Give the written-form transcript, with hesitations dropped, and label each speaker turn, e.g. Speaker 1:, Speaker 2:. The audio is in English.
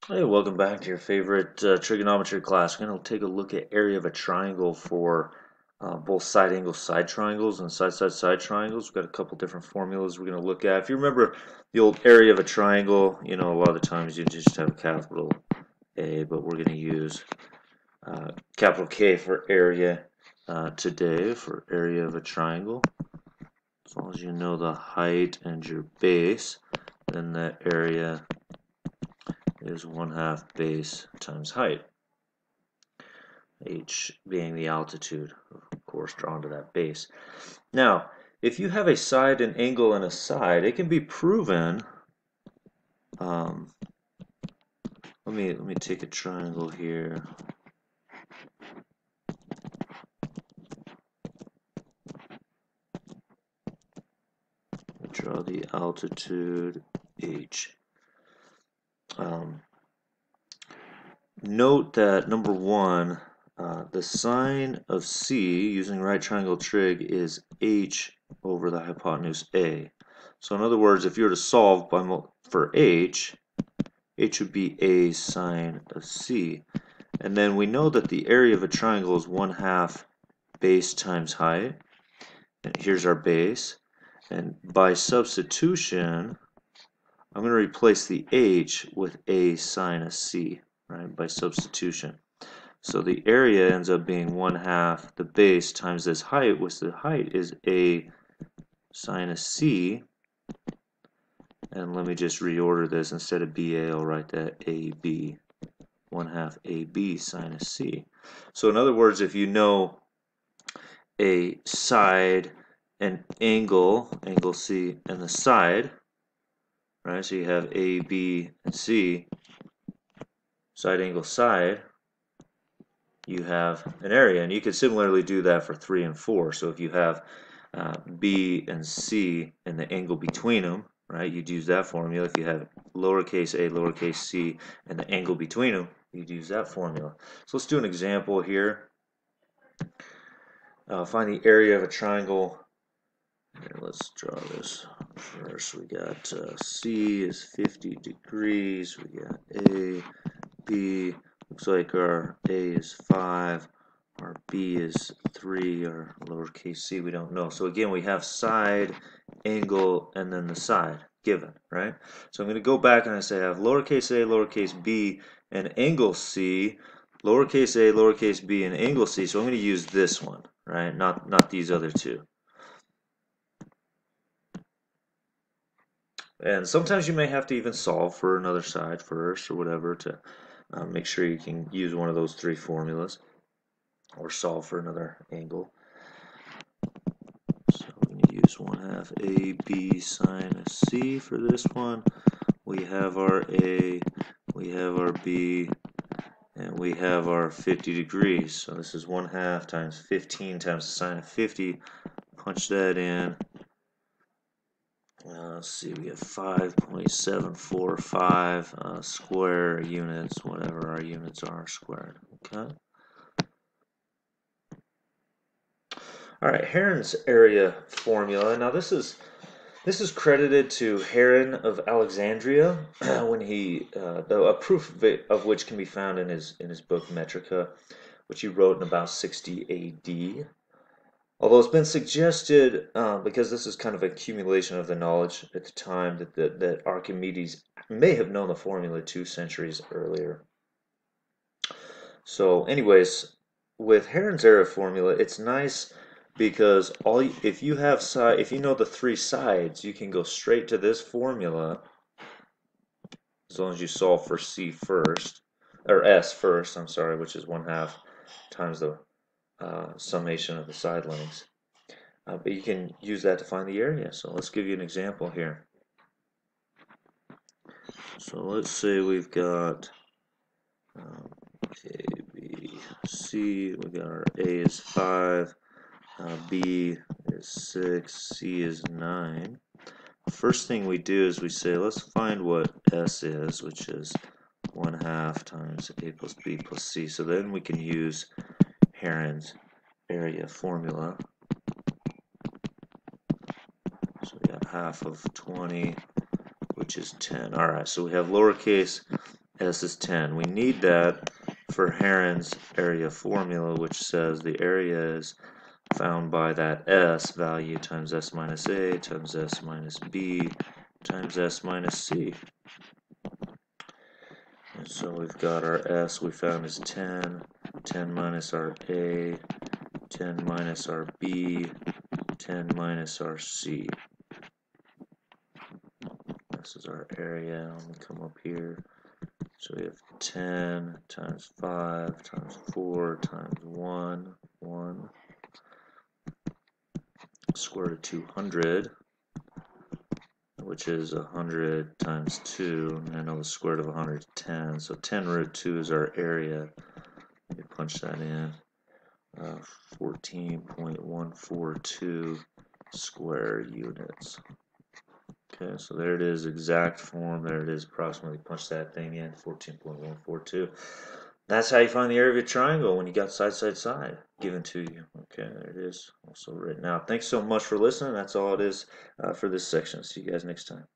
Speaker 1: Hey, welcome back to your favorite trigonometry class. We're going to take a look at area of a triangle for both side angle side triangles and side triangles. We've got a couple different formulas we're going to look at. If you remember the old area of a triangle, you know, a lot of the times you just have a capital A, but we're going to use capital K for area today for area of a triangle. As long as you know the height and your base, then that area is 1/2 base times height. H being the altitude, of course, drawn to that base. Now, if you have a side, an angle, and a side, it can be proven. Um, let me take a triangle here. Draw the altitude H. Note that number one, the sine of C using right triangle trig is H over the hypotenuse A. So in other words, if you were to solve for H would be A sine of C. And then we know that the area of a triangle is 1/2 base times height. And here's our base. And by substitution, I'm going to replace the H with A sine of C, right, by substitution. So the area ends up being 1/2 the base times this height, which the height is A sine of C. And let me just reorder this. Instead of BA, I'll write that AB. 1/2 AB sine of C. So in other words, if you know a side, an angle C, and the side, right? So you have A, B, and C, side, angle, side, you have an area. And you could similarly do that for 3 and 4. So if you have B and C and the angle between them, right, you'd use that formula. If you have lowercase a, lowercase c, and the angle between them, you'd use that formula. So let's do an example here. Find the area of a triangle. Here, let's draw this first. We got C is 50 degrees. We got A, B. Looks like our A is 5. Our B is 3. Our lowercase c we don't know. So again, we have side, angle, and then the side given, right? So I'm going to go back and I say I have lowercase a, lowercase b, and angle c, lowercase a, lowercase b, and angle c. So I'm going to use this one, right? Not these other two. And sometimes you may have to even solve for another side first or whatever to make sure you can use one of those three formulas or solve for another angle. So we're going to use 1/2 AB sine of C for this one. We have our A, we have our B, and we have our 50 degrees. So this is 1/2 times 15 times the sine of 50. Punch that in. Let's see, we have 5.745 square units, whatever our units are squared. Okay. All right, Heron's area formula. Now this is credited to Heron of Alexandria when he a proof of which can be found in his book Metrica, which he wrote in about 60 A.D. Although it's been suggested, because this is kind of accumulation of the knowledge at the time, that Archimedes may have known the formula 2 centuries earlier. So anyways, with Heron's area formula, it's nice because if you know the 3 sides, you can go straight to this formula as long as you solve for C first, or S first, I'm sorry, which is 1/2 times the summation of the side lengths. But you can use that to find the area. So let's give you an example here. So let's say we've got A, B, C. We got our A is 5, B is 6, C is 9. First thing we do is we say let's find what S is, which is 1/2 times A plus B plus C. So then we can use Heron's area formula. So we got 1/2 of 20, which is 10. All right, so we have lowercase S is 10. We need that for Heron's area formula, which says the area is found by that S value times S minus A times S minus B times S minus C. And so we've got our S we found is 10, 10 minus our A, 10 minus our B, 10 minus our C. This is our area. Let me come up here. So we have 10 times 5 times 4 times 1, 1, square root of 200, which is 100 times 2, and I know the square root of 100 is 10, so 10 root 2 is our area. Let me punch that in. 14.142 square units. Okay, so there it is, exact form. There it is, approximately. Punch that thing in, 14.142. That's how you find the area of a triangle when you got side, side, side given to you. Okay, there it is, also written out. Thanks so much for listening. That's all it is for this section. See you guys next time.